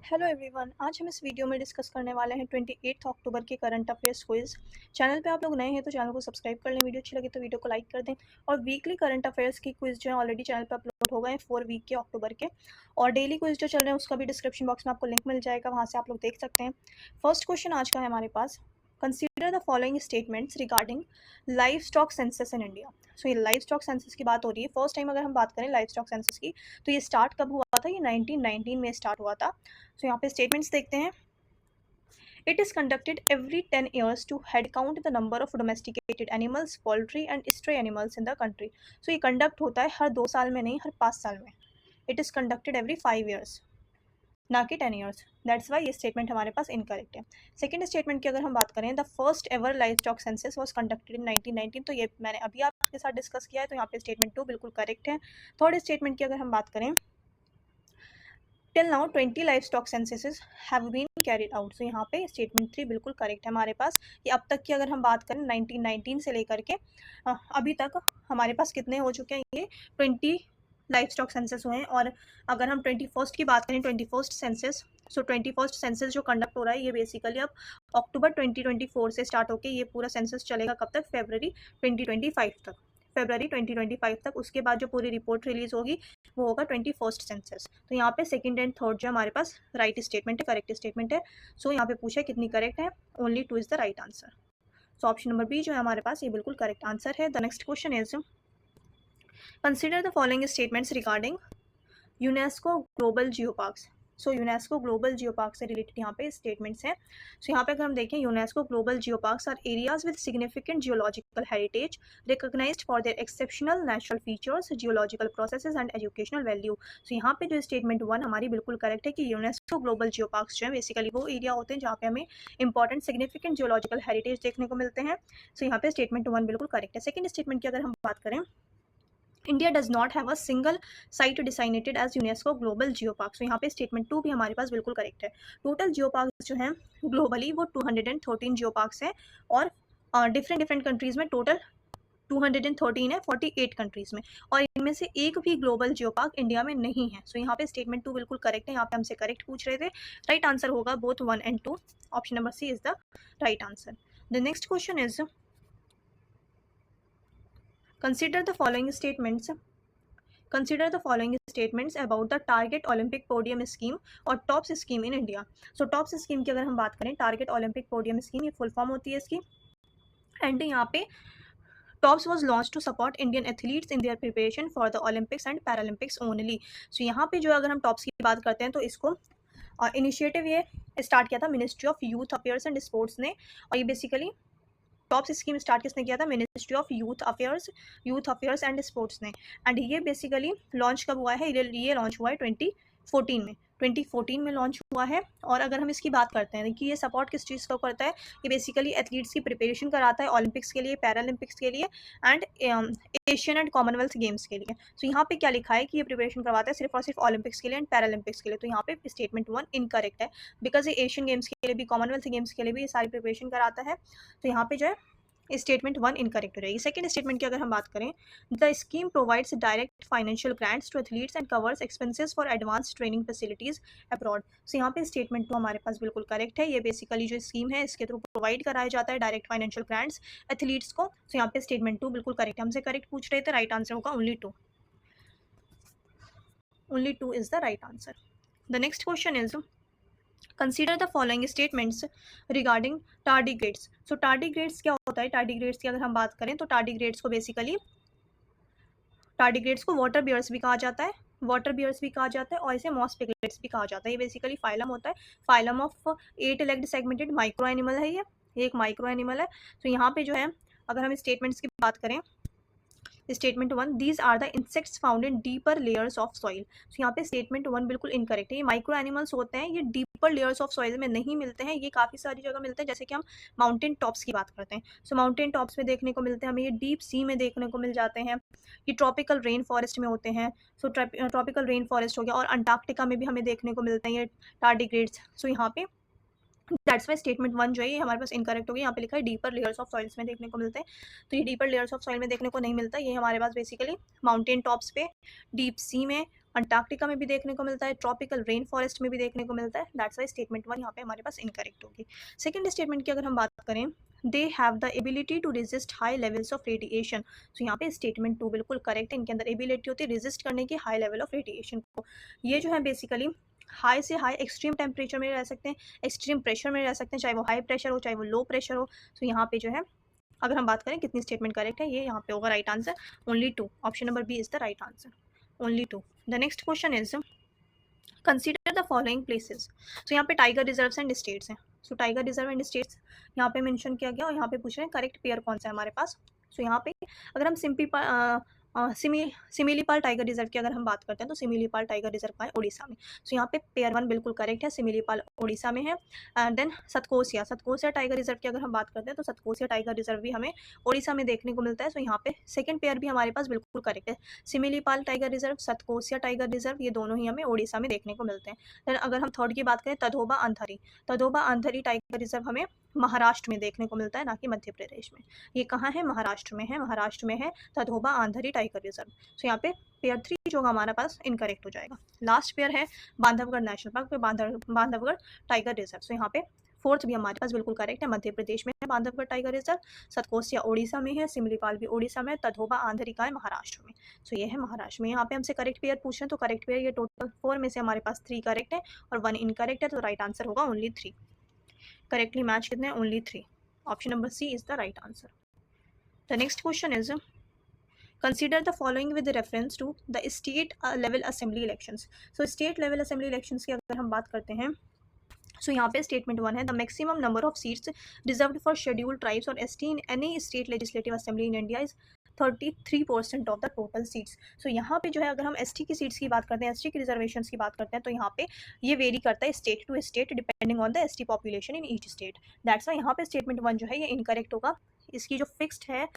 Hello everyone, आज हम इस वीडियो में डिस्कस करने वाले हैं 28 अक्टूबर के करंट अफेयर्स क्विज। चैनल पे आप लोग नए हैं तो चैनल को सब्सक्राइब कर लें, वीडियो अच्छी लगे तो वीडियो को लाइक कर दें। और वीकली करंट अफेयर्स की क्विज जो है ऑलरेडी चैनल पे अपलोड हो गए हैं 4 वीक के अक्टूबर के। और डेली क्विज जो चल रहे हैं उसका भी डिस्क्रिप्शन बॉक्स में आपको लिंक मिल जाएगा, वहाँ से आप लोग देख सकते हैं। फर्स्ट क्वेश्चन आज का है हमारे पास, consider the following statements regarding livestock census in India. So ये लाइव स्टॉक सेंसस की बात हो रही है। फर्स्ट टाइम अगर हम बात करें लाइव स्टॉक सेंसस की तो ये स्टार्ट कब हुआ था? ये 1919 में स्टार्ट हुआ था। सो यहाँ पे स्टेटमेंट्स देखते हैं। It is conducted every 10 years to head count the number of domesticated animals, poultry and stray animals in the country. So ये कंडक्ट होता है हर 2 साल में नहीं, हर 5 साल में। It is conducted every 5 years, ना कि 10 years. दैट्स वाई ये स्टेटमेंट हमारे पास इनकरेक्ट है। सेकेंड स्टेटमेंट की अगर हम बात करें, the first ever live stock census was conducted in 1919, तो ये मैंने अभी आपके साथ डिस्कस किया है, तो यहाँ पे स्टेटमेंट 2 बिल्कुल करेक्ट है। थर्ड स्टेटमेंट की अगर हम बात करें, till now 20 livestock censuses have been carried out. So यहाँ पे स्टेटमेंट 3 बिल्कुल करेक्ट है हमारे पास। कि अब तक की अगर हम बात करें 1919 से लेकर के अभी तक हमारे पास कितने हो चुके हैं? ये 20 लाइव स्टॉक सेंसस हुए हैं। और अगर हम 21st की बात करें, 21st सेंसस, सो 21st सेंसस जो कंडक्ट हो रहा है ये बेसिकली अब अक्टूबर 2024 से स्टार्ट होकर ये पूरा सेंसस चलेगा कब तक? फरवरी 2025 तक। फरवरी 2025 तक। उसके बाद जो पूरी रिपोर्ट रिलीज होगी वो होगा 21st सेंसस। तो यहाँ पे सेकंड एंड थर्ड जो हमारे पास राइट स्टेटमेंट है, करेक्ट स्टेटमेंट है। सो यहाँ पे पूछा कितनी करेक्ट है? Only 2 is the right answer. So option number B जो है हमारे पास ये बिल्कुल करेक्ट आंसर है। The next question is, consider the following statements regarding UNESCO global Jio parks. So UNESCO global Jio park से रिलेटेड यहाँ पे स्टेटमेंट्स हैं। सो यहाँ पे अगर हम देखें, UNESCO global Jio parks are areas with significant geological heritage recognised for their exceptional natural features, geological processes and educational value. So यहाँ पे जो स्टेटमेंट 1 हमारी बिल्कुल करेक्ट है कि यूनेस्को ग्लोबल जियो पार्क्स जो है बेसिकली वो एरिया होते हैं जहाँ पे हमें इंपॉर्टेंट सिग्निफिकेंट जियोलॉजिकल हेरिटेज देखने को मिलते हैं। सो यहाँ पे स्टेटमेंट 1 बिल्कुल करेक्ट है। सेकंड स्टेटमेंट की अगर हम बात करें, India does not have a single site designated as UNESCO global geo park. So यहाँ पे स्टेटमेंट 2 भी हमारे पास बिल्कुल करेक्ट है। टोटल जियो पार्क जो हैं ग्लोबली वो 213 जियो पार्क्स हैं। और डिफरेंट डिफरेंट कंट्रीज़ में टोटल 213 है 48 कंट्रीज़ में। और इनमें से एक भी ग्लोबल जियो पार्क इंडिया में नहीं है। सो यहाँ पे स्टेटमेंट 2 बिल्कुल करेक्ट है। यहाँ पे हमसे करेक्ट पूछ रहे थे। राइट आंसर होगा both 1 and 2। Option number C is the right answer. The next question is, consider the following statements about the target Olympic podium scheme और TOPS scheme in India. So TOPS scheme की अगर हम बात करें, target Olympic podium scheme, ये full form होती है इसकी। एंड यहाँ पे TOPS was launch to support Indian athletes in their preparation for the Olympics and Paralympics only. So यहाँ पे जो अगर हम टॉप्स की बात करते हैं तो इसको इनिशिएटिव ये स्टार्ट किया था ministry of youth affairs and sports ने। और ये बेसिकली टॉप्स स्कीम स्टार्ट किसने किया था? Ministry of youth affairs and sports ने। एंड ये बेसिकली लॉन्च कब हुआ है? ये लॉन्च हुआ है 2014 में। 2014 में लॉन्च हुआ है। और अगर हम इसकी बात करते हैं कि ये सपोर्ट किस चीज़ को करता है, ये बेसिकली एथलीट्स की प्रिपरेशन कराता है ओलंपिक्स के लिए, पैरालंपिक्स के लिए and Asian and Commonwealth games के लिए। सो यहाँ पे क्या लिखा है कि ये प्रिपरेशन करवाता है सिर्फ और सिर्फ ओलंपिक्स के लिए एंड पैरालंपिक्स के लिए। तो यहाँ पे स्टेटमेंट 1 इनकरेक्ट है, बिकॉज ये एशियन गेम्स के लिए भी, कॉमनवेल्थ गेम्स के लिए भी ये सारी प्रिपरेशन कराता है। तो यहाँ पे जो है स्टेटमेंट 1 इनकरेक्ट हो जाएगी। सेकंड स्टेटमेंट की अगर हम बात करें, the scheme provides direct financial grants to athletes and covers expenses for advance training facilities abroad. So यहाँ पे स्टेटमेंट 2 हमारे पास बिल्कुल करेक्ट है। ये बेसिकली जो स्कीम है इसके थ्रू प्रोवाइड कराया जाता है डायरेक्ट फाइनेंशियल ग्रांट्स एथलीट्स को। सो यहाँ पे स्टेटमेंट 2 बिल्कुल करेक्ट है। हमसे करेक्ट पूछ रहे थे, राइट आंसर होगा only 2। Only 2 is the right answer. The next question is, consider the following statements regarding tardigrades. So tardigrades क्या होता है? टार्डिग्रेड्स की अगर हम बात करें तो टार्डिग्रेड्स को बेसिकली वाटर बियर्स भी कहा जाता है, और इसे मॉस पिगलेट्स भी कहा जाता है। ये बेसिकली फाइलम होता है, phylum of 8 legged segmented micro animal है। ये एक माइक्रो एनिमल है। तो यहाँ पे जो है अगर हम स्टेटमेंट्स की बात करें, statement 1, these are the insects found in deeper layers of soil. तो यहाँ पे स्टेटमेंट 1 बिल्कुल इनकरेक्ट है। ये माइक्रो एनिमल्स होते हैं, ये डीपर लेयर्स ऑफ सॉइल में नहीं मिलते हैं, ये काफ़ी सारी जगह मिलते हैं। जैसे कि हम माउंटेन टॉप्स की बात करते हैं, सो माउंटेन टॉप्स में देखने को मिलते हैं हमें, ये डीप सी में देखने को मिल जाते हैं, ये ट्रॉपिकल रेन फॉरेस्ट में होते हैं। सो ट्रॉपिकल रेन फॉरेस्ट हो गया, और अंटार्कटिका में भी हमें देखने को मिलते हैं ये टार्डिग्रेड्स। सो यहाँ पे दैट्स वाई स्टेटमेंट 1 जो है ये हमारे पास इनकरेक्ट हो गया। यहाँ पे लिखा है डीपर लेयर्स ऑफ सॉइल्स में देखने को मिलते हैं, तो ये डीपर लेयर्स ऑफ सॉइल में देखने को नहीं मिलता। ये हमारे पास बेसिकली माउंटेन टॉप्स पे, डीप सी में, अंटार्कटिका में भी देखने को मिलता है, ट्रॉपिकल रेन फॉरेस्ट में भी देखने को मिलता है। दैट्स वाई स्टेटमेंट 1 यहाँ पे हमारे पास इनकरेक्ट होगी। सेकेंड स्टेटमेंट की अगर हम बात करें, they have the ability to resist high levels of radiation. तो यहाँ पे स्टेटमेंट 2 बिल्कुल करेक्ट है, इनके अंदर एबिलिटी होती है रेजिस्ट करने की हाई लेवल ऑफ रेडिएशन को। ये जो है बेसिकली हाई से हाई एक्सट्रीम टेम्परेचर में रह सकते हैं, एक्सट्रीम प्रेशर में रह सकते हैं, चाहे वो हाई प्रेशर हो चाहे वो लो प्रेशर हो। तो यहाँ पे जो है अगर हम बात करें कितनी स्टेटमेंट करेक्ट है, ये यहाँ पे होगा right answer only 2। Option number B is the right answer, only 2। The next question is consider the following places. तो यहाँ पे टाइगर रिजर्व्स एंड स्टेट्स हैं। So tiger reserve and states यहाँ पे मेंशन किया गया और यहाँ पे पूछ रहे हैं करेक्ट पेयर कौन सा है हमारे पास। सो यहाँ पे अगर हम सिमिलीपाल टाइगर रिजर्व की अगर हम बात करते हैं तो सिमिलीपाल टाइगर रिजर्व का है उड़ीसा में। सो यहाँ पे पेयर 1 बिल्कुल करेक्ट है, सिमिलीपाल उड़ीसा में है। And then Satkosia tiger reserve की अगर हम बात करते हैं तो सतकोसिया टाइगर रिजर्व भी हमें उड़ीसा में देखने को मिलता है। सो यहाँ पे सेकंड पेयर भी हमारे पास बिल्कुल करेक्ट है, Similipal tiger reserve, Satkosia tiger reserve, ये दोनों ही हमें उड़ीसा में देखने को मिलते हैं। देन अगर हम थर्ड की बात करें, तधोबा अंधरी टाइगर रिजर्व हमें महाराष्ट्र में देखने को मिलता है, ना कि मध्य प्रदेश में। ये कहाँ है, महाराष्ट्र में है, महाराष्ट्र में है तधोबा आंधरी टाइगर रिजर्व। सो यहाँ पे पेयर 3 जो हमारा पास इनकरेक्ट हो जाएगा। लास्ट पेयर है बांधवगढ़ नेशनल पार्क पे बांधवगढ़ टाइगर रिजर्व। सो यहाँ पे फोर्थ भी हमारे पास बिल्कुल करेक्ट है, मध्य प्रदेश में है बांधवगढ़ टाइगर रिजर्व, सतकोसिया उड़ीसा में है, सिमलीपाल भी उड़ीसा में, तधोबा आंधरी का है महाराष्ट्र में। सो ये है महाराष्ट्र में। यहाँ पे हमसे करेक्ट पेयर पूछ रहे हैं तो करेक्ट पेयर ये टोटल 4 में से हमारे पास 3 करेक्ट है और 1 इनकरेक्ट है, तो राइट आंसर होगा ओनली 3। करेक्टली मैच कितने हैं, only 3। Option number C is the right answer. The next question is consider the following with reference to the state level assembly elections. So state level assembly elections की अगर हम बात करते हैं सो यहाँ पे स्टेटमेंट 1 है, the maximum number of seats reserved for scheduled tribes और ST in any state legislative assembly in India is 33% of the total seats. So यहाँ पे जो है अगर हम एसटी की सीट्स की बात करते हैं, एसटी की रिजर्वेशन की बात करते हैं, तो यहाँ पे ये वेरी करता है state to state depending on the ST population in each state. That's why यहाँ पे स्टेटमेंट 1 जो है ये इनकरेक्ट होगा। इसकी जो फिक्स्ड है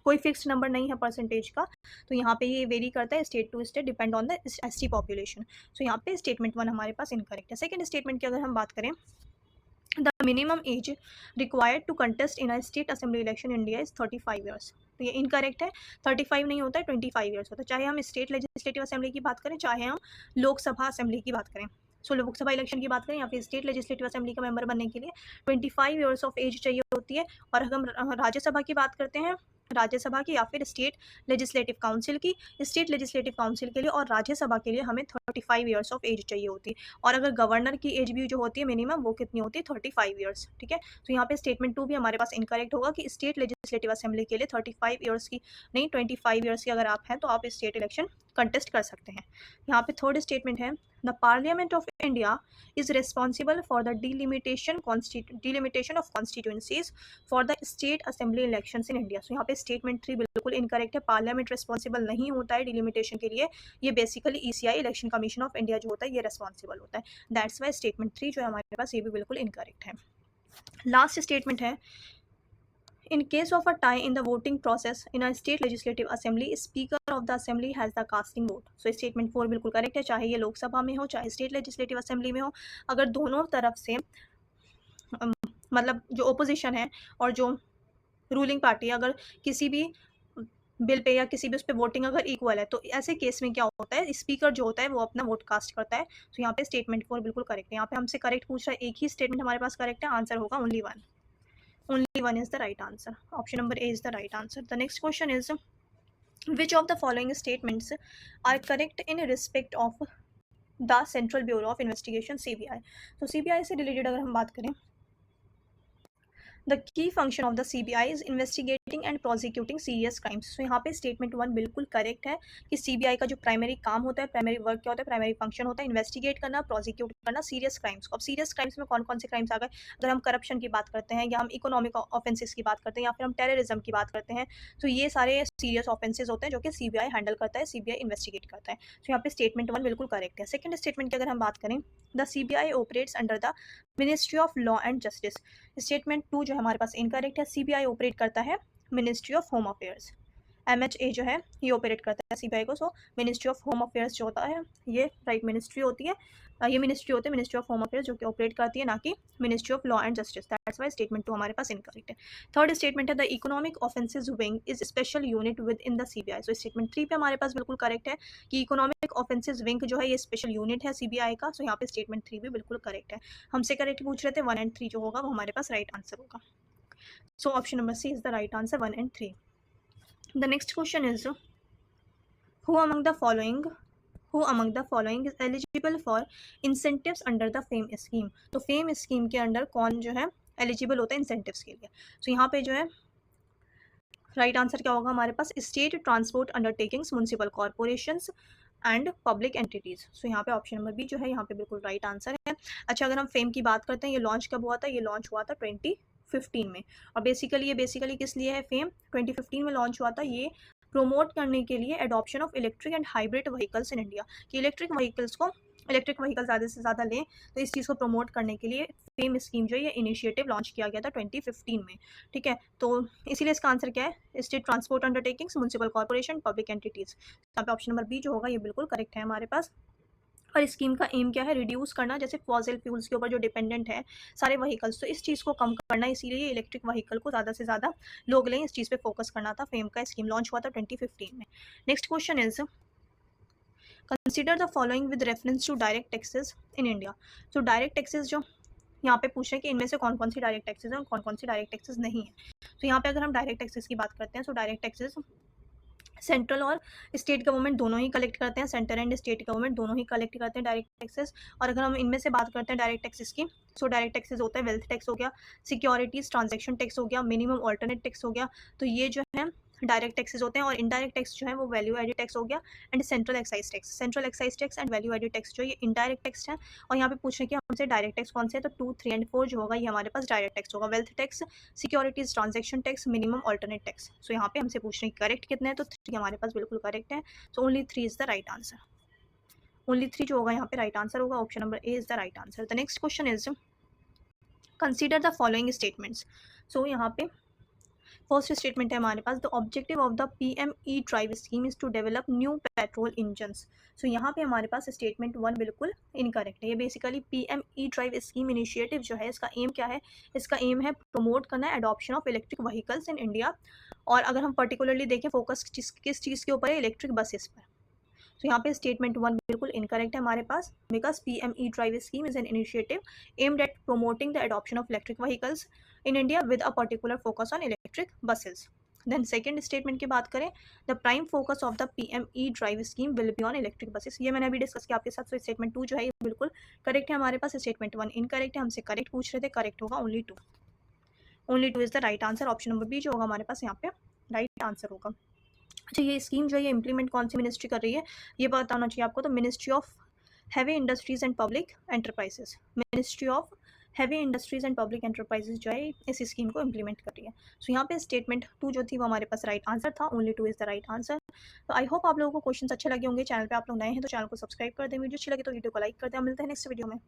कोई फिक्स्ड नंबर नहीं है परसेंटेज का, तो यहाँ पे ये वेरी करता है state to state depend on the ST population. So यहाँ पे स्टेटमेंट 1 हमारे पास इनकरेक्ट है। सेकंड स्टेटमेंट की अगर हम बात करें, the minimum age required to contest in a state assembly election India is 35 years. तो ये इनकरेक्ट है, 35 नहीं होता है, 25 ईयर्स होता है, चाहे हम स्टेट लेजिस्लेटिव असेंबली की बात करें चाहे हम लोकसभा असेंबली की बात करें। सो लोकसभा इलेक्शन की बात करें या फिर स्टेट लेजिस्लेटिव असेंबली का मेंबर बनने के लिए 25 ईयर्स ऑफ एज चाहिए होती है। और अगर हम राज्यसभा की बात करते हैं, राज्यसभा की या फिर स्टेट लेजिस्लेटिव काउंसिल की, स्टेट लेजिस्लेटिव काउंसिल के लिए और राज्यसभा के लिए हमें 35 ईयर्स ऑफ एज चाहिए होती है। और अगर गवर्नर की एज भी जो होती है मिनिमम, वो कितनी होती है, 35 ईयर्स। ठीक है, तो यहाँ पे स्टेटमेंट 2 भी हमारे पास इनकरेक्ट होगा कि स्टेट लेजिस्लेटिव असेंबली के लिए 35 ईयर्स की नहीं, 25 ईयर्स की अगर आप हैं तो आप स्टेट इलेक्शन कंटेस्ट कर सकते हैं। यहाँ पे थर्ड स्टेटमेंट है, the parliament of India is responsible for the delimitation of constituencies for the state assembly elections in India. So यहाँ पे स्टेटमेंट 3 बिल्कुल इनकरेक्ट है, पार्लियामेंट रिस्पॉन्सिबल नहीं होता है डिलिमिटेशन के लिए, ये basically ECI election commission of India जो होता है ये रिस्पॉन्सिबल होता है। दैट्स वाई स्टेटमेंट 3 जो है हमारे पास ये भी बिल्कुल इनकरेक्ट है। लास्ट स्टेटमेंट है, in case of a tie in the voting process in a state legislative assembly, speaker of the assembly has the casting vote. So statement 4 बिल्कुल करेक्ट है, चाहे ये लोकसभा में हो चाहे स्टेट लेजिस्लेटिव असेंबली में हो, अगर दोनों तरफ से मतलब जो ओपोजिशन है और जो रूलिंग पार्टी अगर किसी भी बिल पे या किसी भी उस पर वोटिंग अगर इक्वल है, तो ऐसे केस में क्या होता है, स्पीकर जो होता है वो अपना वोट कास्ट करता है। तो यहाँ पे स्टेटमेंट 4 बिल्कुल करेक्ट है। यहाँ पे हमसे करेक्ट पूछ रहा है, एक ही स्टेटमेंट हमारे पास करेक्ट है, आंसर होगा only 1। Only 1 is the right answer. Option number A is the right answer. The next question is, which of the following statements are correct in respect of the Central Bureau of Investigation CBI? तो CBI से related अगर हम बात करें, the key function of the CBI is investigating and prosecuting serious crimes. So यहाँ पे statement 1 बिल्कुल correct है कि CBI का जो प्राइमरी काम होता है, प्राइमरी वर्क क्या होता है, प्राइमरी फंक्शन होता है इन्वेस्टिगेट करना, प्रोसिक्यूट करना सीरियस क्राइम्स को। अब सीरियस क्राइम्स में कौन कौन से क्राइम्स आ गए, अगर हम करप्शन की बात करते हैं या हम इकोनॉमिक ऑफेंसेस की बात करते हैं या फिर हम टेररिज्म की बात करते हैं, तो ये सारे सीरियस ऑफेंसेस होते हैं जो कि CBI हैंडल करता है, CBI इन्वेस्टिगेट करता है। तो यहाँ पे स्टेटमेंट 1 बिल्कुल करेक्ट है। सेकंड स्टेटमेंट की अगर हम बात करें, the CBI operates under the ministry of law and justice. Statement 2 जो हमारे पास इनकरेक्ट है, CBI ऑपरेट करता है ministry of home affairs, MHA जो है ये ऑपरेट करता है CBI को। सो मिनिस्ट्री ऑफ होम अफेयर्स जो होता है ये राइट मिनिस्ट्री होती है, ये मिनिस्ट्री होते हैं, मिनिस्ट्री ऑफ होम अफेयर्स, जो कि ऑपरेट करती है, ना कि ministry of law and justice. That's why statement 2 हमारे पास इनकरेक्ट है। थर्ड स्टेटमेंट है the economic offences wing is special unit with in the CBI. So statement 3 पे हमारे पास बिल्कुल करेक्ट है कि इकोनॉमिक ऑफेंसेज विंग जो है ये स्पेशल यूनिट है सीबीआई का। सो यहाँ पे स्टेटमेंट 3 भी बिल्कुल करेक्ट है। हमसे करेक्ट पूछ रहे थे, 1 एंड 3 जो होगा वो हमारे पास राइट आंसर होगा। So option number C is the right answer, 1 and 3। The next question is who among the following who among the following is eligible for incentives under the fame scheme. तो fame scheme के under कौन जो है eligible होता है incentives के लिए। तो यहाँ पे जो है राइट आंसर क्या होगा हमारे पास, state transport undertakings, municipal corporations and public entities. So यहाँ पे ऑप्शन नंबर बी जो है यहाँ पे बिल्कुल राइट आंसर है। अच्छा, अगर हम फेम की बात करते हैं, ये लॉन्च कब हुआ था, ये लॉन्च हुआ था 2015 में। और बेसिकली किस लिए है फेम, 2015 में लॉन्च हुआ था ये प्रोमोट करने के लिए adoption of electric and hybrid vehicles in India, कि इलेक्ट्रिक व्हीकल ज़्यादा से ज़्यादा लें, तो इस चीज़ को प्रमोट करने के लिए फेम स्कीम जो है ये इनिशिएटिव लॉन्च किया गया था 2015 में। ठीक है, तो इसीलिए इसका आंसर क्या है, state transport undertakings, municipal corporation, public entities. यहाँ पे ऑप्शन नंबर बी जो होगा ये बिल्कुल करेक्ट है हमारे पास। और इस स्कीम का एम क्या है, रिड्यूस करना, जैसे फॉसिल फ्यूल्स के ऊपर जो डिपेंडेंट है सारे व्हीकल्स, तो इस चीज़ को कम करना, इसीलिए इलेक्ट्रिक व्हीकल को ज़्यादा से ज़्यादा लोग लें, इस चीज़ पे फोकस करना था। फेम का स्कीम लॉन्च हुआ था 2015 में। Next question is consider the following with reference to direct taxes in India. तो डायरेक्ट टैक्सेस जो यहाँ पे पूछ रहे हैं कि इनमें से कौन कौन सी डायरेक्ट टैक्सेस हैं और कौन कौन सी डायरेक्ट टैक्सेस नहीं है। तो यहाँ पे अगर हम डायरेक्ट टैक्सेस की बात करते हैं, तो डायरेक्ट टैक्सेस सेंट्रल और स्टेट गवर्नमेंट दोनों ही कलेक्ट करते हैं, सेंटर एंड स्टेट गवर्नमेंट दोनों ही कलेक्ट करते हैं डायरेक्ट टैक्सेस। और अगर हम इनमें से बात करते हैं डायरेक्ट टैक्सेस की, सो डायरेक्ट टैक्सेस होता है वेल्थ टैक्स हो गया, सिक्योरिटीज ट्रांजैक्शन टैक्स हो गया, मिनिमम ऑल्टरनेट टैक्स हो गया, तो ये जो है डायरेक्ट टैक्सेस होते हैं। और इनडायरेक्ट टैक्स जो है वो वैल्यू एडेड टैक्स हो गया and central excise tax and value added tax जो ये इनडायरेक्ट टैक्स है। और यहाँ पे पूछने कि हमसे डायरेक्ट टैक्स कौन से है, तो 2, 3 एंड 4 जो होगा ये हमारे पास डायरेक्ट टैक्स होगा, wealth tax, securities transaction tax, minimum alternate tax. So यहाँ पे हमसे पूछने की करेक्ट कितने हैं, तो 3 हमारे पास बिल्कुल करेक्ट है। So only 3 is the right answer, only 3 जो होगा यहाँ पे राइट आंसर होगा, option number A is the right answer. The next question is consider the following statements. So यहाँ पे फर्स्ट स्टेटमेंट है हमारे पास, the objective of the PME drive scheme is to develop new petrol engines. So यहाँ पे हमारे पास statement 1 बिल्कुल incorrect है। ये basically PME drive scheme initiative जो है इसका एम क्या है, इसका एम है प्रमोट करना adoption of electric vehicles in India. और अगर हम पर्टिकुलरली देखें फोकस किस चीज़ के ऊपर है, इलेक्ट्रिक बसेस पर। तो यहाँ पे स्टेटमेंट 1 बिल्कुल इनकरेक्ट है हमारे पास, because PME drive scheme is an initiative aimed at promoting the adoption of electric vehicles in India with a particular focus on electric buses. Then second statement की बात करें, the prime focus of the PME drive scheme will be on electric buses. ये मैंने अभी discuss किया आपके साथ। So statement 2 जो है ये बिल्कुल करेक्ट है हमारे पास, स्टेटमेंट 1 इनकरेक्ट है। हमसे करेक्ट पूछ रहे थे, करेक्ट होगा only 2, only 2 is the right answer. Option number B जो होगा हमारे पास यहाँ पे राइट आंसर होगा। अच्छा, ये स्कीम जो है ये इंप्लीमेंट कौन सी मिनिस्ट्री कर रही है ये बताना चाहिए आपको, तो ministry of heavy industries and public enterprises, ministry of heavy industries and public enterprises जो है इस स्कीम को इंप्लीमेंट कर रही है। सो यहाँ पे स्टेटमेंट 2 जो थी वो हमारे पास राइट आंसर था, only 2 is the right answer. तो आई होप आप लोगों को क्वेश्चन अच्छे लगे होंगे। चैनल पे आप लोग नए हैं तो चैनल को सब्सक्राइब कर दें, वीडियो अच्छी लगे तो वीडियो को लाइक कर दें। मिलते हैं नेक्स्ट वीडियो में।